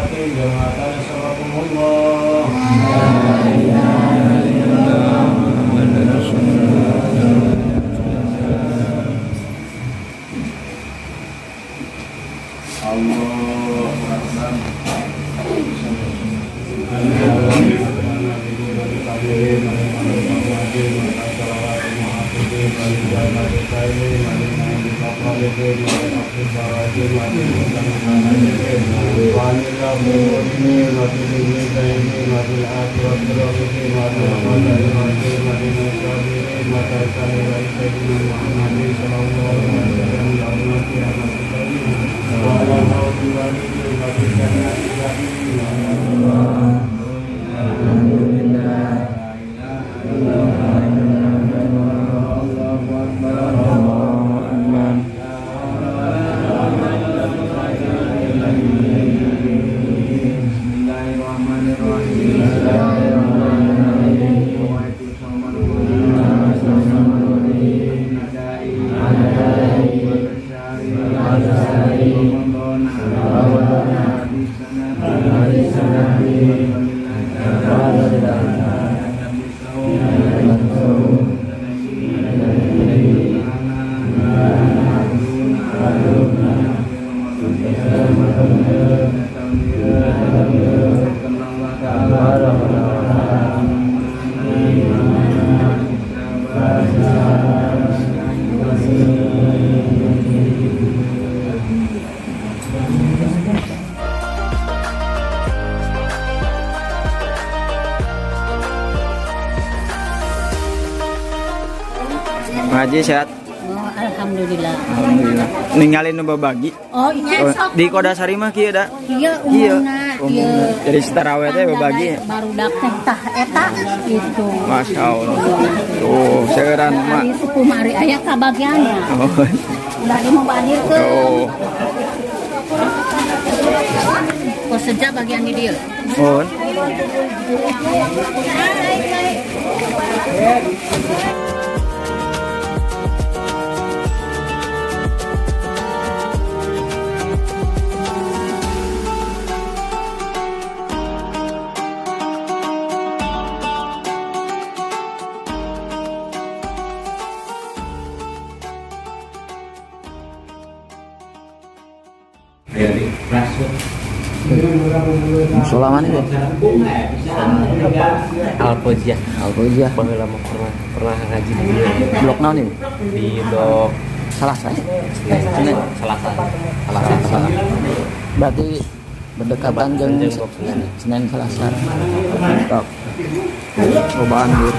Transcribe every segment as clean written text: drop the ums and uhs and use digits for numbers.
Fatihati Jamaatan Assalamuallah. Ngaji sehat. Oh, alhamdulillah. Alhamdulillah. Ninggalin nu babagi. Oh iya sok. Di Kodasari mah kieu da. Iya umumna ieu. Jadi tarawih teh babagi. Barudak teh tah eta gitu. Masya Allah. Tuh, seueuran mah. Ari sepuh mari aya kabagianna. Oh. Udah dimubadirkeun. Oh. Kok seja bagian di dieu. Oh. Musola mana ya? Al-Fauziyah. Al-Fauziyah. Baheula mah pernah ngaji di dieu. Blok naon ini? Di blok Salasa. Senin Selasa. Berarti berdekatan jeung blok Senin. Senin Selasa. Mantap. Cobaan gitu.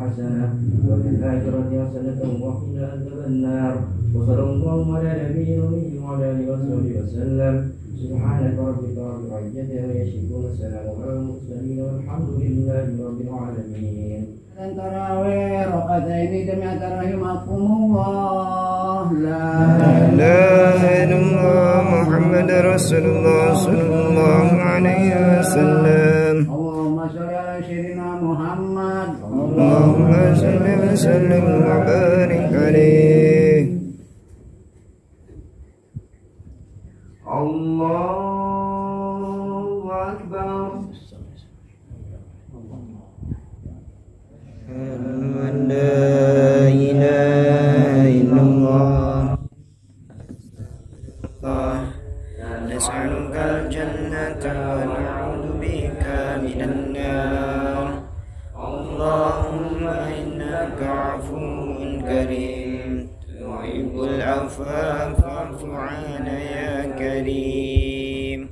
حسنة وفي الآخرة حسنة وقنا عذاب النار وصلى الله على نبينا وعلى آله وصحبه وسلم سبحانك ربك رب العزة عما يصفون وسلام على المرسلين والحمد لله رب العالمين. Tarawih rakaat ini jami'at rahimakumullah. La ilaha illallah Muhammadur Rasulullah sallallahu alaihi wasallam. Allahumma shalli ala sayyidina Muhammad. Allahumma shalli wa sallim wa barik alaihi. Allah La ilaha illallah. Nas'alukal jannata wa na'udzu bika minan nar. Allahumma innaka 'afuwun karim tuhibbul 'afwa fa'fu 'anna ya karim.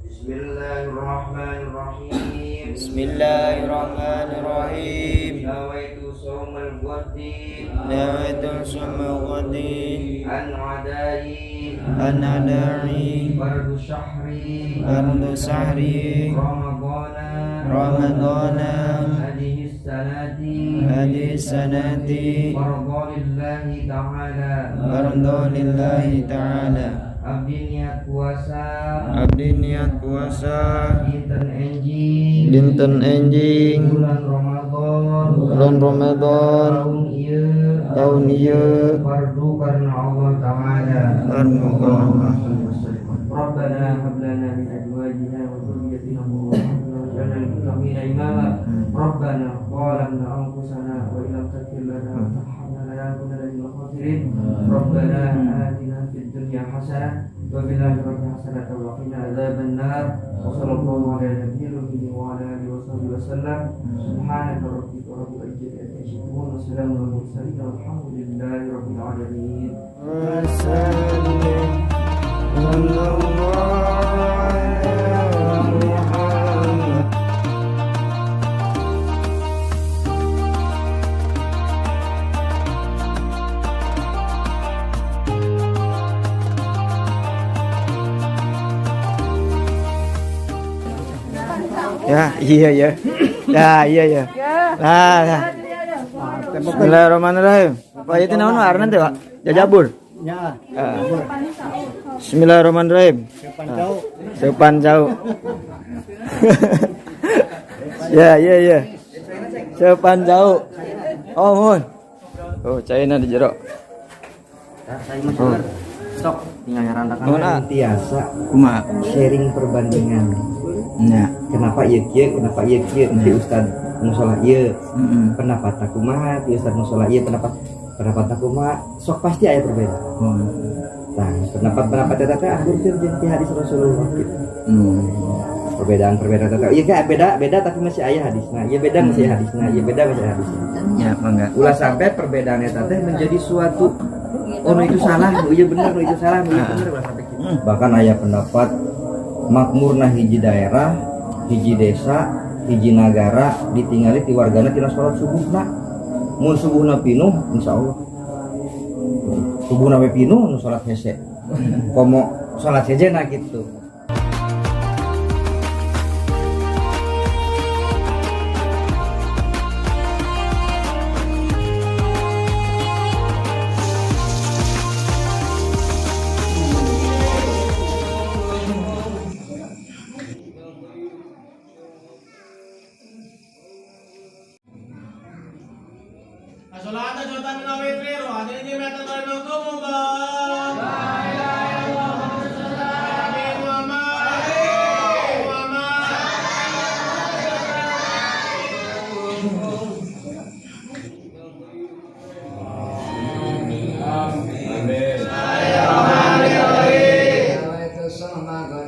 Bismillahirrahmanirrahim. Bismillahirrahmanirrahim. Nawaitu shaumal ghadi Nawaitu shauma ghadi an adai an-nadai fardu syahri fardu sahri Ramadana hadhihi sanati fardalillahi ta'ala abdi niat puasa dinten enjing bulan Ramadan tahun ieu fardu karena Allah Ta'ala. Rabbana hab lana min azwajina wa dhurriyyatina qurrata waj'alna lil muttaqina imama. Rabbana zalamna anfusana wa illam taghfir lana wa tarhamna lanakunanna minal khasirin. Rabbana atina fid dunya hasanah wa fil akhirati hasanah wa qina adzabannar. Wa sallallahu ala nabiyyina wa ala alihi wa sahbihi wasallam. Subhanaka rabbika rabbil izzati amma yasifun wa salamun alal mursalin walhamdulillahi rabbil alamin. Ya, iya ya. Ya, iya ya. Nah. Bismillahirrahmanirrahim. Pak itu naon arna teh, Pak? Jajabur. Ya. Bismillahirrahmanirrahim. Sepan jauh. Ya, iya ya. Sepan jauh. Oh, mun. Oh, cairna di jero. Sok tinggal nyarandakan Kumaha? tiasa Kumaha? sharing perbandingan. Nya. Kenapa ieu kieu, kenapa ieu kieu, di ustad musola ieu. Pendapat kumaha, di ustad musola ieu pendapat kumaha, sok pasti aya perbedaan. Nah, pendapat eta teh akhirkeun jeung ti hadis Rasulullah gitu. Perbedaan eta ieu ka beda tapi masih aya hadisna. Ieu beda masih aya hadisna, ieu beda masih aya hadisna. Ya, mangga. Ulah sampai perbedaan eta teh menjadi suatu oh itu salah, itu benar, itu salah, itu benar ulah sampai gitu. Bahkan aya pendapat makmurna hiji daerah, hiji desa, hiji nagara ditinggali ti wargana tina salat subuhna. Mun subuhna pinuh insyaallah. Subuhna we pinuh nu salat hese. Komo salat hejena gitu. As-salatu jatan min al-witri wa hadhihi matan wa nakum ba. Ramadan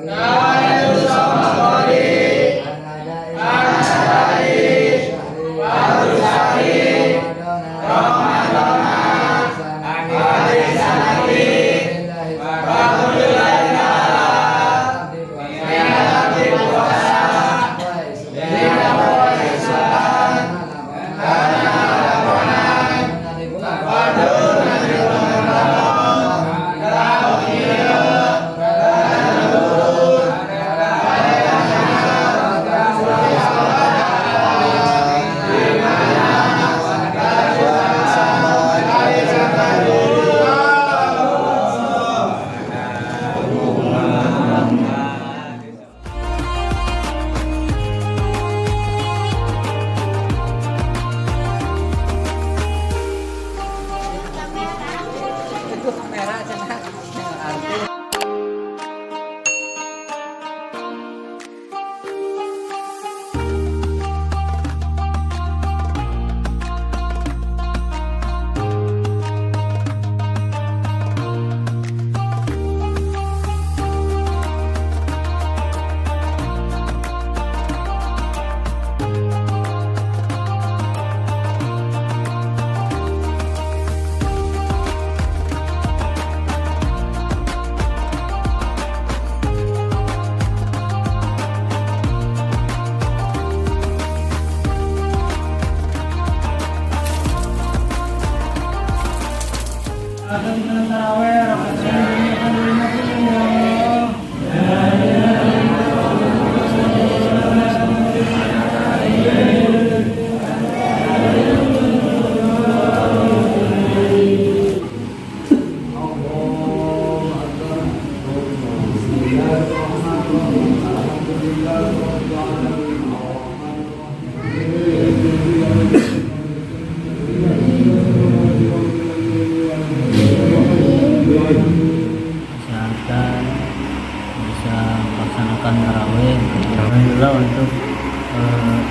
melaksanakan tarawih. Alhamdulillah untuk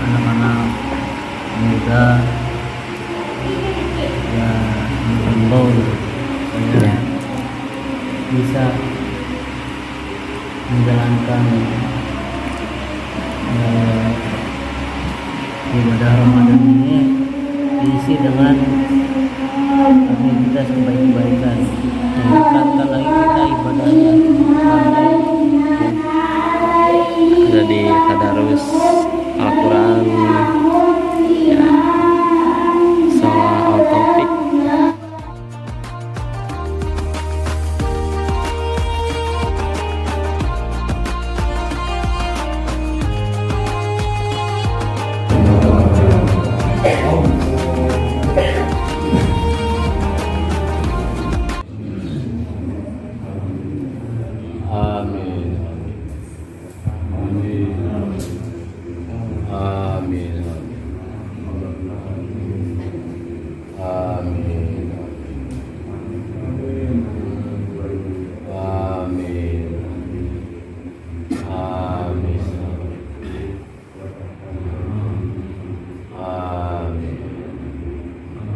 anak-anak muda ya menghimbau gitu supaya bisa menjalankan ibadah Ramadan ini diisi dengan aktivitas kebaikan, meningkatkan lagi kita ibadahnya. Ada di tadarus Al-Quran ya, Salah Al-Taufik. Amin. Amin. Amin. Amin. Amin. Amin.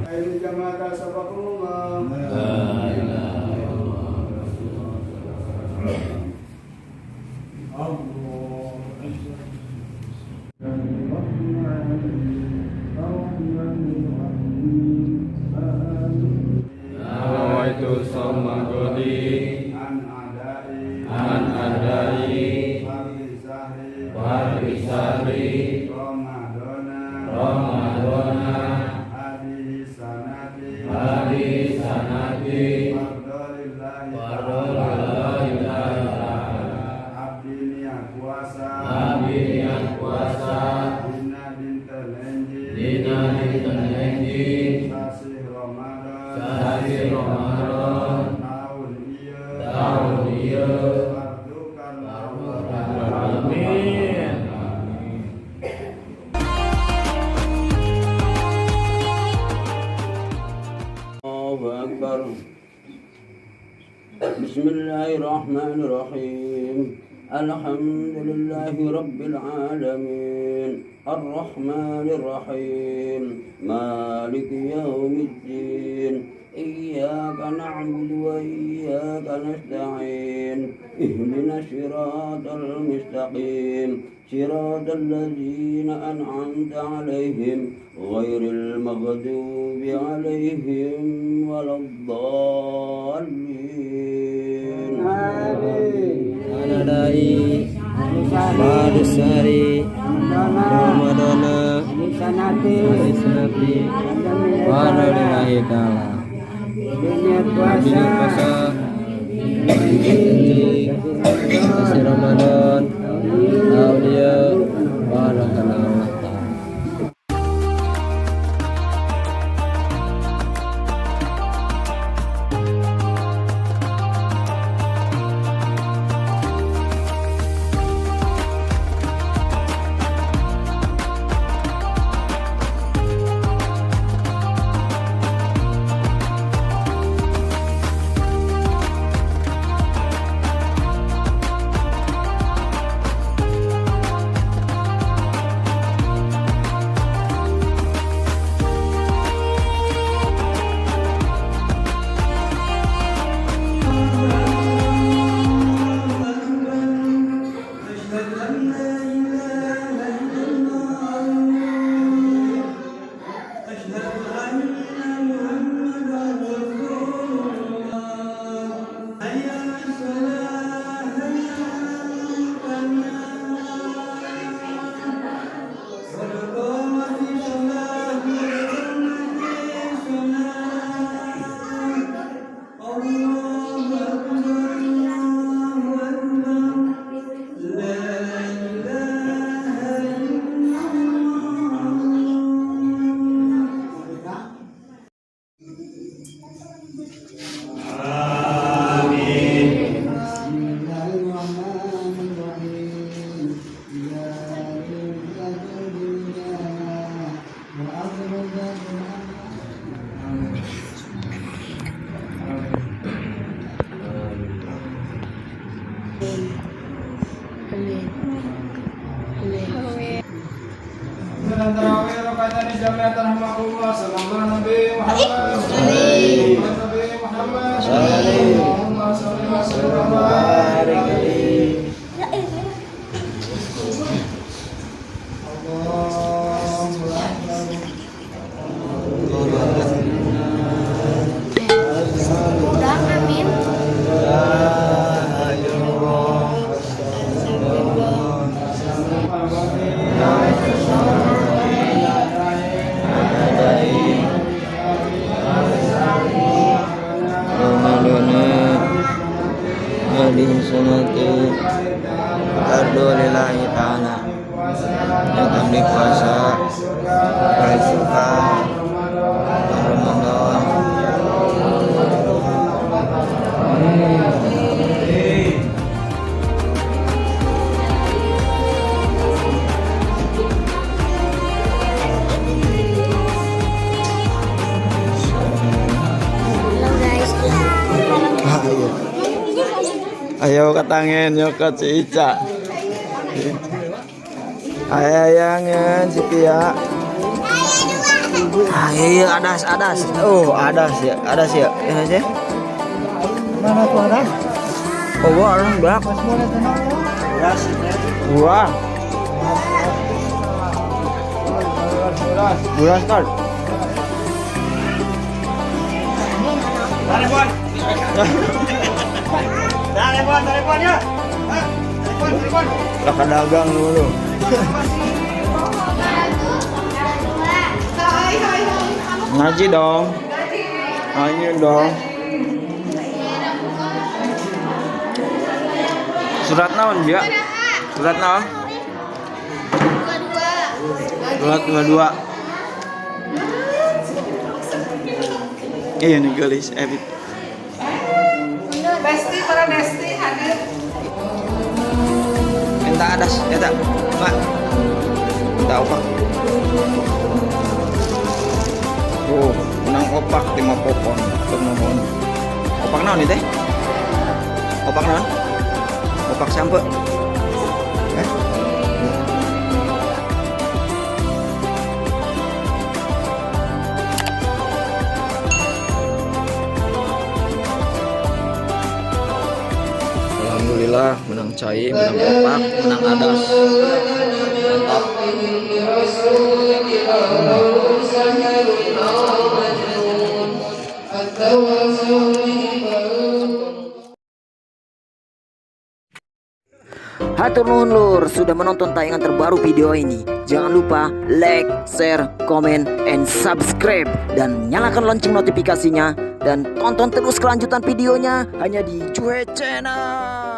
Ayo jamaah sabaqullah. La ilaha illallah. Nawaitu soma godi an adai wali sahri Ramadana adi sanati Fardolillahi ta'ala abdi niat puasa dina dinten enji sasi Ramadan tahun ieu amin. Allahu Akbar. Bismillahirrahmanirrahim. Alhamdulillahi Rabbil Alamin. Ar-Rahmanir Rahim. Maliki Yawmiddin. Iyyaka na'budu wa iyyaka nasta'in. Ihdinas siratal mustaqim. Siratal ladzina an'amta 'alaihim ghairil maghdubi 'alaihim waladdallin. Anadai Madusari Ramadana Sanati Fardolillahi ta'ala puasa sasi Ramadan tahun ieu barakallahu ta'ala. Dengan tarawih rakaat ini jamiatan rahmatullah. Sallallahu Nabi Muhammad. Nabi Muhammad. Allahumma shalli wa sallim wa barik alaihi. Ardo lillahi ta'ala. Datang di puasa suka Ramadan. Ayo katangin nyokot si Ica. Ayayangan si Pia. Ayo adas. Oh adas ya. Ini sih. Mana tuh ada? Oh orang belak. Wah. Buras kan. Telepon. Telepon ya. Telepon. Lah dagang dulu. Ngaji dong. Surat naon dia? Surat naon? Surat 22. Iya nih gelis Evit. Besti para Besti hadir. Minta adas, eta. Mak. Minta opak. Oh, menang opak 5 popon. Tur nuhun. Opak naon ieu teh? Opak naon? Opak sampe. Alhamdulillah menang cai, menang opak, menang adas. Mantap. Hatur nuhun lur sudah menonton tayangan terbaru video ini. Jangan lupa like, share, komen, and subscribe dan nyalakan lonceng notifikasinya dan tonton terus kelanjutan videonya hanya di Cuek Channel.